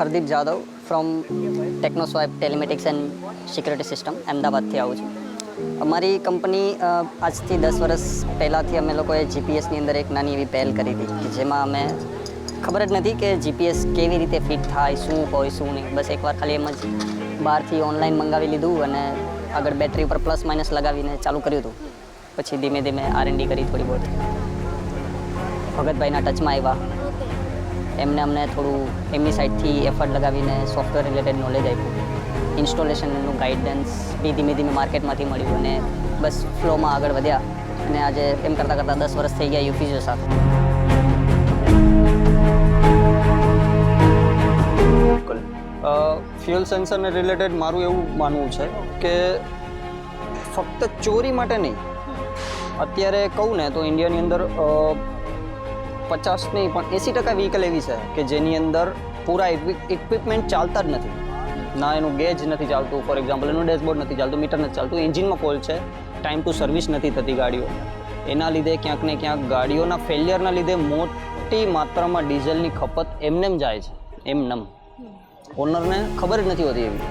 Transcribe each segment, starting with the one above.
Hardeep Jadav from Technoswipe telematics and security system અમદાવાદથી આવું છું. અમારી કંપની આજથી 10 વર્ષ પહેલાંથી અમે લોકોએ જીપીએસની અંદર એક નાની એવી પહેલ કરી હતી કે જેમાં અમે ખબર જ નથી કે જીપીએસ કેવી રીતે ફિટ થાય, શું હોય શું નહીં. બસ એકવાર ખાલી એમ જ બહારથી ઓનલાઈન મંગાવી લીધું અને આગળ બેટરી ઉપર પ્લસ માઇનસ લગાવીને ચાલુ કર્યું હતું. પછી ધીમે ધીમે R&D કરી થોડી બહુ. ભગતભાઈના ટચમાં આવ્યા, એમને અમને થોડું એમની સાઈડથી એફર્ટ લગાવીને સોફ્ટવેર રિલેટેડ નોલેજ આપ્યું. ઇન્સ્ટોલેશનનું ગાઈડન્સ બી ધીમે ધીમે માર્કેટમાંથી મળ્યું અને બસ ફ્લોમાં આગળ વધ્યા અને આજે એમ કરતાં 10 વર્ષ થઈ ગયા યુફ્યુઝર સાથે. ફ્યુઅલ સેન્સરને રિલેટેડ મારું એવું માનવું છે કે ફક્ત ચોરી માટે નહીં, અત્યારે કહું ને તો ઇન્ડિયાની અંદર 50 નહીં પણ 80% વ્હીકલ એવી છે કે જેની અંદર પૂરા ઇક્વિપમેન્ટ ચાલતા જ નથી. ના એનું ગેજ નથી ચાલતું, ફોર એક્ઝામ્પલ એનું ડેશબોર્ડ નથી ચાલતું, મીટર નથી ચાલતું, એન્જિનમાં ફોલ્ટ છે, ટાઈમ ટુ સર્વિસ નથી થતી ગાડીઓ. એના લીધે ક્યાંક ને ક્યાંક ગાડીઓના ફેલિયરના લીધે મોટી માત્રામાં ડીઝલની ખપત એમનેમ જાય છે, એમનેમ. ઓનરને ખબર જ નથી હોતી એવી.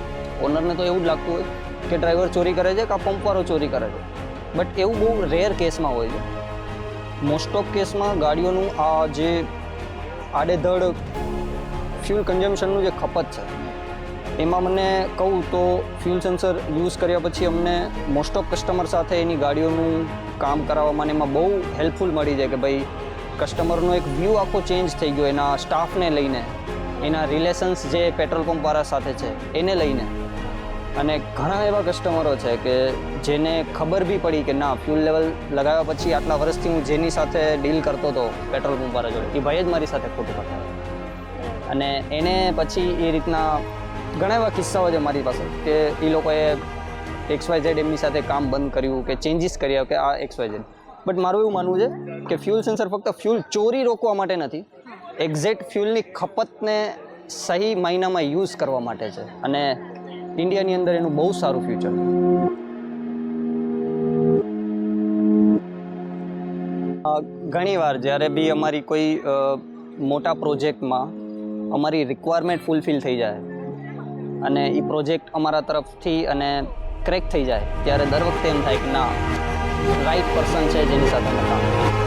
ઓનરને તો એવું જ લાગતું હોય કે ડ્રાઈવર ચોરી કરે છે કે આ પંપવાળો ચોરી કરે છે. બટ એવું બહુ રેર કેસમાં હોય છે. મોસ્ટ ઓફ કેસમાં ગાડીઓનું આ જે આડેધડ ફ્યુલ કન્ઝમ્પશનનું જે ખપત છે એમાં મને કહું તો ફ્યુલ સેન્સર યુઝ કર્યા પછી અમને મોસ્ટ ઓફ કસ્ટમર સાથે એની ગાડીઓનું કામ કરાવવામાં એમાં બહુ હેલ્પફુલ મળી જાય કે ભાઈ કસ્ટમરનો એક વ્યૂ આખો ચેન્જ થઈ ગયો એના સ્ટાફને લઈને, એના રિલેશન્સ જે પેટ્રોલ પંપવાળા સાથે છે એને લઈને. અને ઘણા એવા કસ્ટમરો છે કે જેને ખબર બી પડી કે ના ફ્યુલ લેવલ લગાવ્યા પછી આટલા વર્ષથી હું જેની સાથે ડીલ કરતો હતો પેટ્રોલ પંપવાળા જોડે, એ ભાઈ જ મારી સાથે ખોટું કરતા. અને એને પછી એ રીતના ઘણા એવા કિસ્સાઓ છે મારી પાસે કે એ લોકોએ XYZ એમની સાથે કામ બંધ કર્યું કે ચેન્જીસ કર્યા કે આ XYZ. બટ મારું એવું માનવું છે કે ફ્યુલ સેન્સર ફક્ત ફ્યુલ ચોરી રોકવા માટે નથી, એક્ઝેક્ટ ફ્યુલની ખપતને સહી માયનામાં યુઝ કરવા માટે છે. અને ઇન્ડિયાની અંદર એનું બહુ સારું ફ્યુચર. ઘણીવાર જ્યારે બી અમારી કોઈ મોટા પ્રોજેક્ટમાં અમારી રિક્વાયરમેન્ટ ફૂલફિલ થઈ જાય અને એ પ્રોજેક્ટ અમારા તરફથી અને ક્રેક થઈ જાય ત્યારે દર વખતે એમ થાય કે ના રાઈટ પર્સન છે જેની સાથે અમે કામ કરીએ.